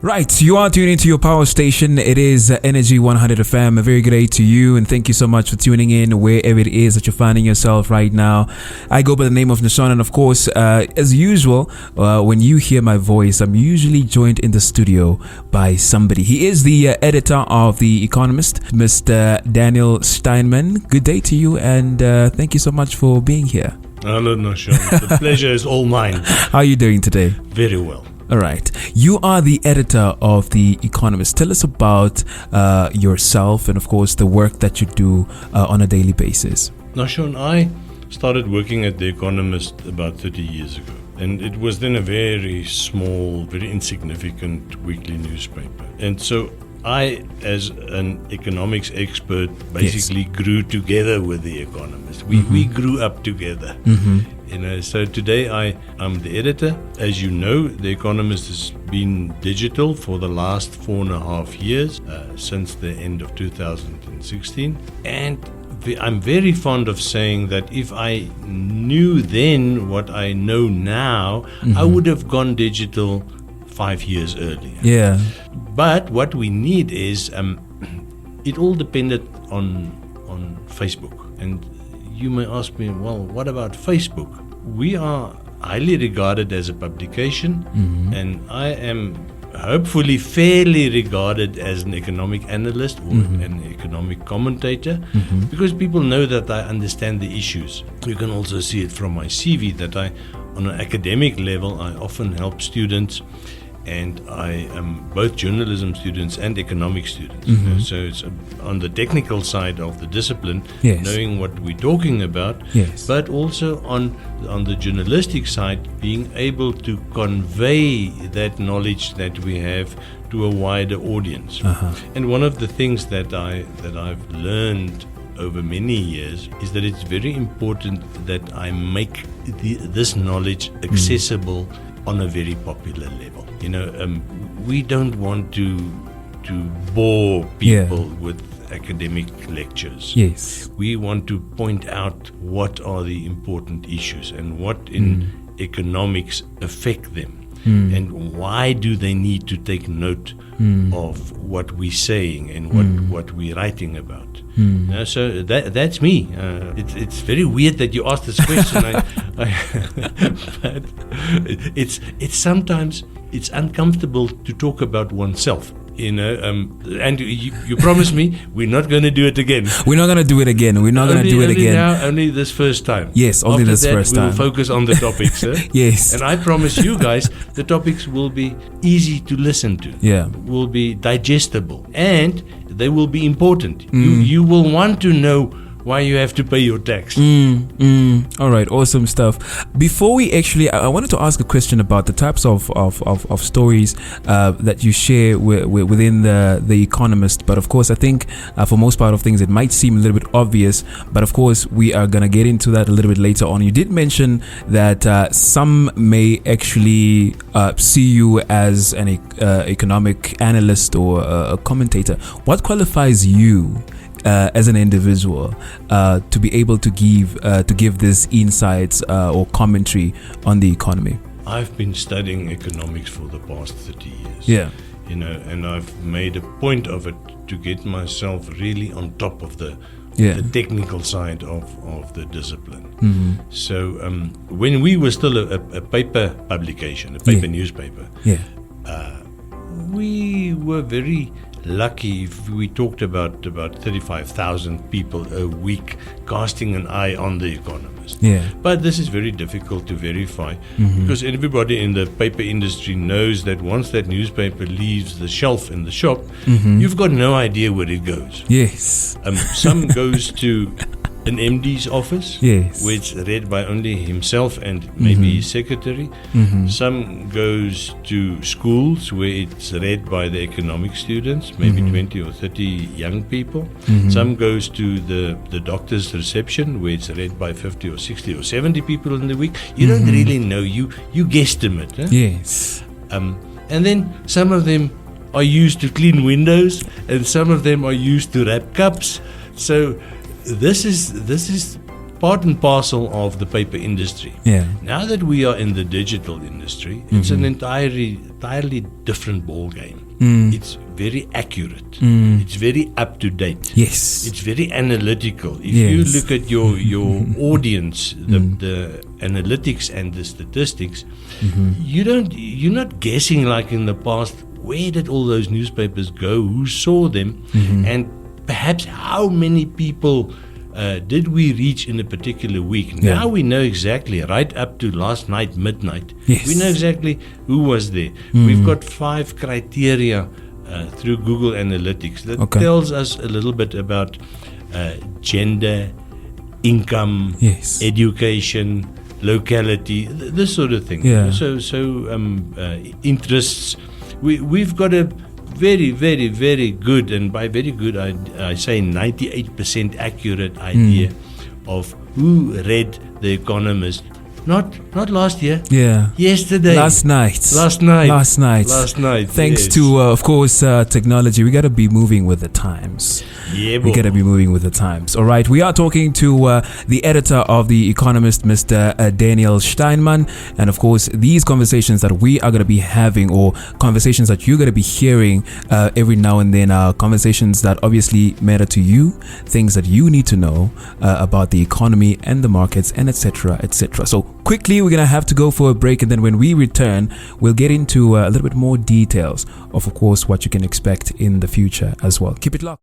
Right, you are tuning into your power station. It is Energy 100 FM. A very good day to you, and thank you so much for tuning in wherever it is that you're finding yourself right now. I go by the name of Nashon, and of course, as usual, when you hear my voice, I'm usually joined in the studio by somebody. He is the editor of The Economist, Mr. Daniel Steinman. Good day to you, and thank you so much for being here. Hello, Nashon. The pleasure is all mine. How are you doing today? Very well. All right. You are the editor of The Economist. Tell us about yourself and, of course, the work that you do on a daily basis. Now, Sean, I started working at The Economist about 30 years ago. And it was then a very small, very insignificant weekly newspaper. And so I, as an economics expert, basically grew together with The Economist. We grew up together. So today I'm the editor. As you know, The Economist has been digital for the last 4.5 years, since the end of 2016. And I'm very fond of saying that if I knew then what I know now, I would have gone digital 5 years earlier. Yeah. But what we need is, it all depended on Facebook. And you may ask me, well, what about Facebook? We are highly regarded as a publication, and I am hopefully fairly regarded as an economic analyst or an economic commentator, because people know that I understand the issues. You can also see it from my CV that on an academic level, I often help students, and I am both journalism students and economic students. So it's on the technical side of the discipline, knowing what we're talking about, but also on the journalistic side, being able to convey that knowledge that we have to a wider audience. And one of the things that I've learned over many years is that it's very important that I make this knowledge accessible on a very popular level. We don't want to bore people with academic lectures. Yes. We want to point out what are the important issues and what in economics affect them. And why do they need to take note of what we're saying and what we're writing about. So that's me. It's very weird that you asked this question. But it's sometimes it's uncomfortable to talk about oneself. And you promise me we're not going to do it again. We're not going to do it again. We're not going to do it again. Only this first time. Yes, only After this that, first time. We'll focus on the topics. Yes. And I promise you guys, the topics will be easy to listen to. Yeah. Will be digestible, and they will be important. You will want to know why you have to pay your tax. All right, awesome stuff. Before we actually, I wanted to ask a question about the types of stories that you share within the Economist. But of course, I think for most part of things, it might seem a little bit obvious. But of course, we are going to get into that a little bit later on. You did mention that some may actually see you as an economic analyst or a commentator. What qualifies you as an individual to be able to give this insights or commentary on the economy? I've been studying economics for the past 30 years. Yeah. And I've made a point of it to get myself really on top of the technical side of the discipline. So when we were still a paper publication, a paper newspaper, we were very lucky if we talked about 35,000 people a week casting an eye on The Economist. But this is very difficult to verify because everybody in the paper industry knows that once that newspaper leaves the shelf in the shop, you've got no idea where it goes. Yes. Some goes to an MD's office, where it's read by only himself and maybe his secretary. Some goes to schools where it's read by the economic students, maybe 20 or 30 young people. Some goes to the doctor's reception where it's read by 50 or 60 or 70 people in the week. You don't really know. You guesstimate. Yes. And then some of them are used to clean windows and some of them are used to wrap cups. So this is part and parcel of the paper industry. Yeah. Now that we are in the digital industry, it's an entirely different ball game. It's very accurate. It's very up to date. Yes. It's very analytical. If Yes. you look at your audience, the analytics and the statistics, you're not guessing like in the past. Where did all those newspapers go? Who saw them? And perhaps how many people did we reach in a particular week? Yeah. Now we know exactly, right up to last night, midnight. Yes. We know exactly who was there. We've got 5 criteria through Google Analytics that tells us a little bit about gender, income, Yes. education, locality, this sort of thing. Yeah. So interests. We've got a very, very, very good, and by very good I say 98% accurate idea of who read The Economist. Not last year. Yeah. Yesterday. Last night. Last night. Thanks yes. to, of course, technology. We got to be moving with the times. Yeah, We got to be moving with the times. All right. We are talking to the editor of The Economist, Mr. Daniel Steinmann. And of course, these conversations that we are going to be having, or conversations that you're going to be hearing every now and then, are conversations that obviously matter to you, things that you need to know about the economy and the markets, and etc., etc. So quickly, we're going to have to go for a break. And then when we return, we'll get into a little bit more details of course, what you can expect in the future as well. Keep it locked.